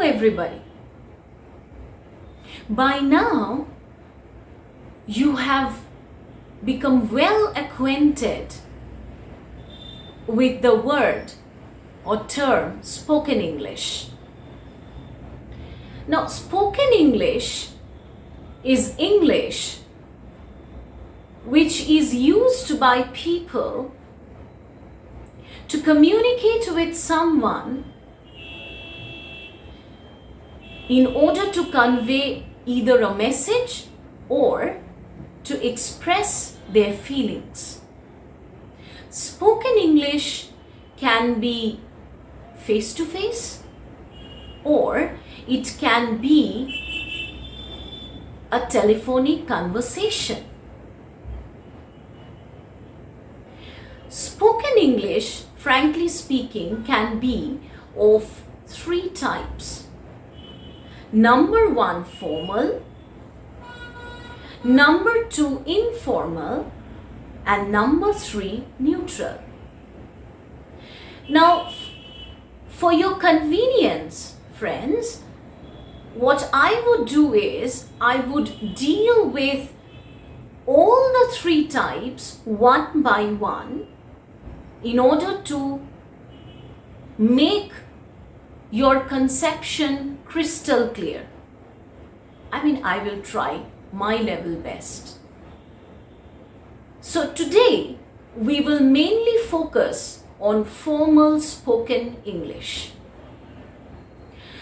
everybody. By now, you have become well acquainted with the word or term spoken English. Now, spoken English is English which is used by people to communicate with someone in order to convey either a message or to express their feelings. Spoken English can be face to face, or it can be a telephonic conversation. Spoken English, frankly speaking, can be of three types. Number one, formal. Number two, informal. And number three, neutral. Now, for your convenience, friends, what I would do is I would deal with all the three types one by one in order to make your conception crystal clear. I will try my level best. So today we will mainly focus on formal spoken English.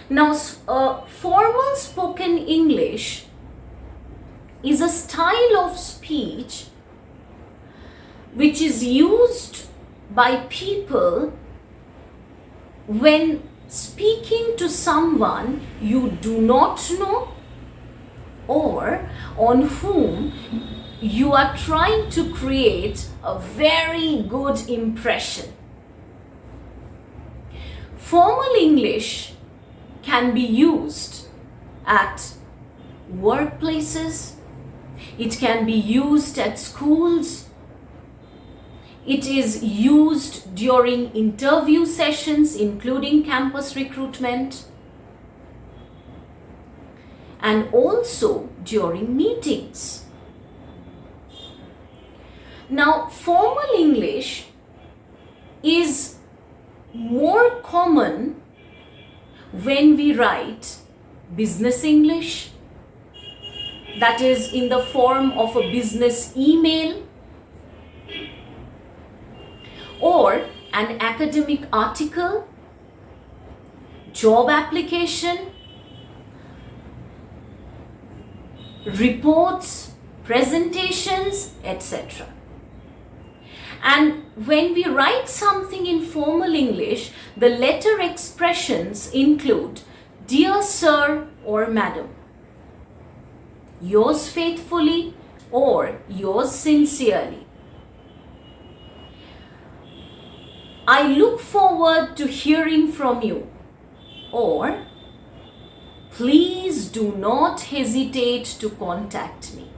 Now, formal spoken English is a style of speech which is used by people when speaking to someone you do not know or on whom you are trying to create a very good impression. Formal English can be used at workplaces, it can be used at schools, it is used during interview sessions, including campus recruitment, and also during meetings. Now, formal English is more common when we write business English, that is in the form of a business email or an academic article, job application, reports, presentations, etc. And when we write something in formal English, the letter expressions include Dear Sir or Madam, Yours faithfully or Yours sincerely. I look forward to hearing from you, or please do not hesitate to contact me.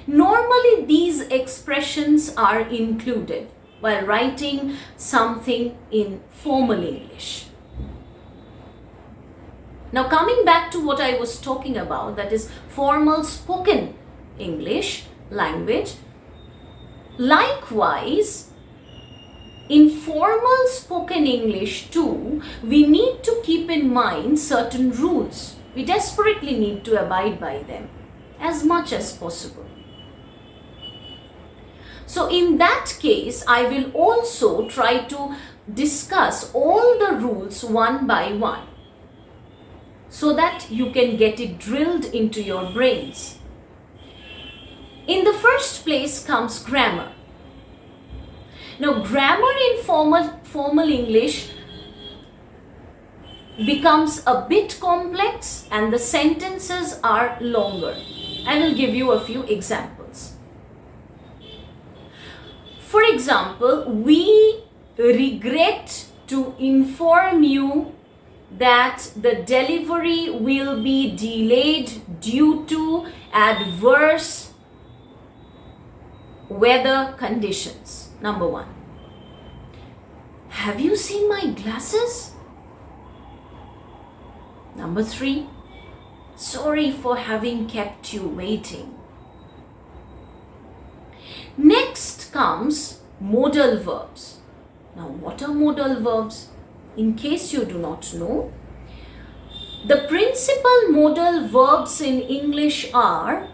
Normally, these expressions are included while writing something in formal English. Now, coming back to what I was talking about, that is formal spoken English language. Likewise, in formal spoken English too, we need to keep in mind certain rules. We desperately need to abide by them as much as possible. So in that case, I will also try to discuss all the rules one by one so that you can get it drilled into your brains. In the first place comes grammar. Now, grammar in formal English becomes a bit complex and the sentences are longer. I will give you a few examples. For example, we regret to inform you that the delivery will be delayed due to adverse weather conditions. Number one. Have you seen my glasses? Number 3, sorry for having kept you waiting. Next comes modal verbs. Now, what are modal verbs? In case you do not know, the principal modal verbs in English are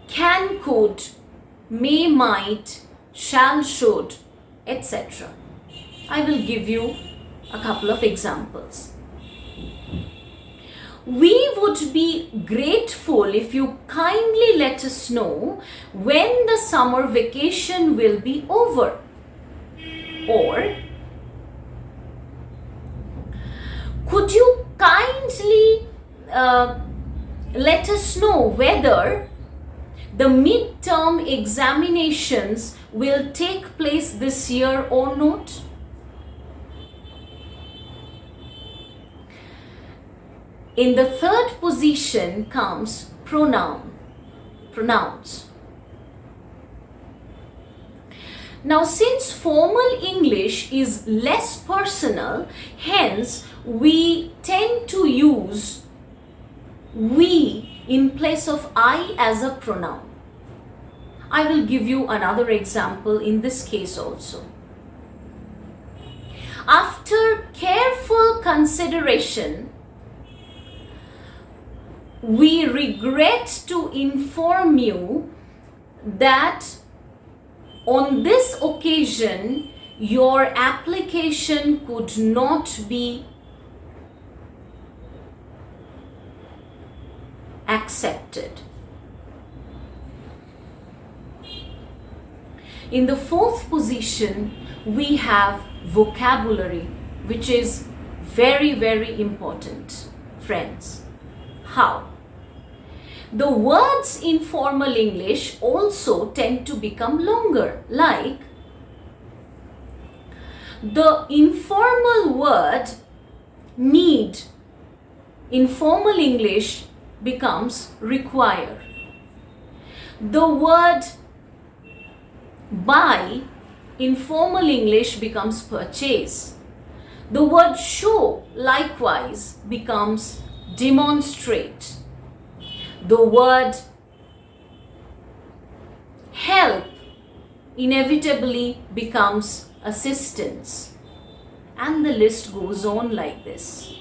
can, could, may, might, shall, should, etc. I will give you a couple of examples. We would be grateful if you kindly let us know when the summer vacation will be over. Or, could you kindly let us know whether the midterm examinations will take place this year or not? In the third position comes pronouns. Now, since formal English is less personal, hence we tend to use we in place of I as a pronoun. I will give you another example in this case also. After careful consideration, we regret to inform you that on this occasion your application could not be accepted. In the fourth position, we have vocabulary, which is very, very important, friends. How? The words in formal English also tend to become longer, like the informal word need in formal English becomes require. The word buy in formal English becomes purchase. The word show likewise becomes demonstrate. The word help inevitably becomes assistance. And the list goes on like this.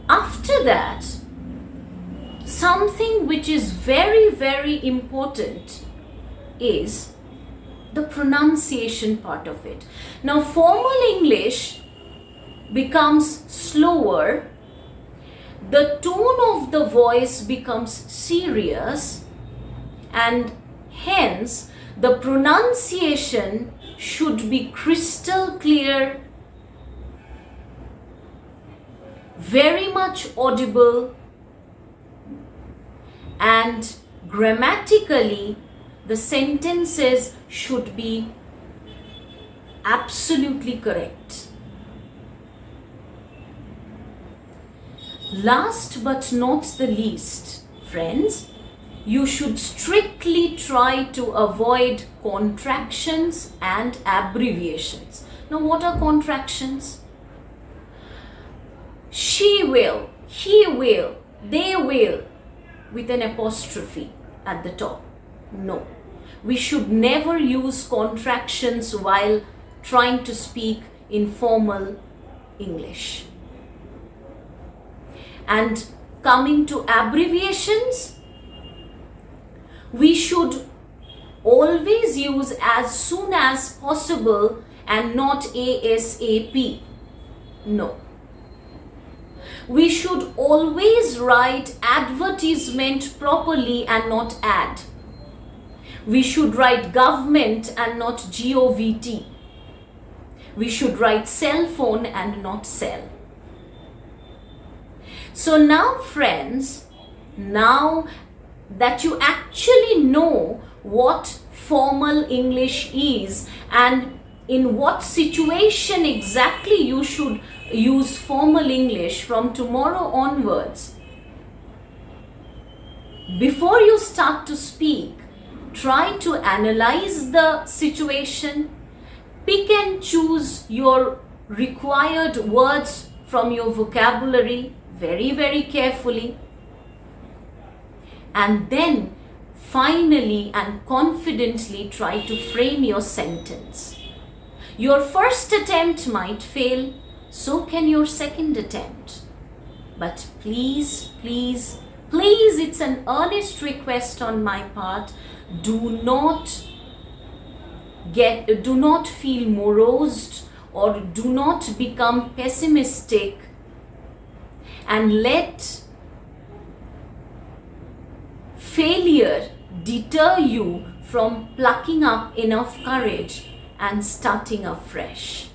After that, something which is very, very important is the pronunciation part of it. Now, formal English becomes slower, the tone of the voice becomes serious, and hence the pronunciation should be crystal clear, very much audible, and grammatically the sentences should be absolutely correct. Last but not the least, friends, you should strictly try to avoid contractions and abbreviations. Now, what are contractions? She will, he will, they will, with an apostrophe at the top. No, we should never use contractions while trying to speak in formal English. And coming to abbreviations, we should always use as soon as possible and not ASAP. No. We should always write advertisement properly and not ad. We should write government and not GOVT. We should write cell phone and not cell. So now, friends, now that you actually know what formal English is and in what situation exactly you should use formal English from tomorrow onwards, before you start to speak, try to analyze the situation, pick and choose your required words from your vocabulary very, very carefully, and then finally and confidently try to frame your sentence. Your first attempt might fail, so can your second attempt. But please, please, please, it's an earnest request on my part, do not feel morosed or do not become pessimistic, and let failure deter you from plucking up enough courage and starting afresh.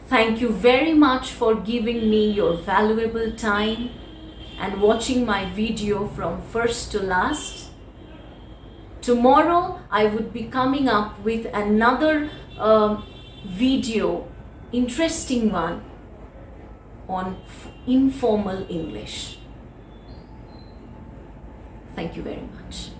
Thank you very much for giving me your valuable time and watching my video from first to last. Tomorrow I would be coming up with another video, interesting one, on informal English. Thank you very much.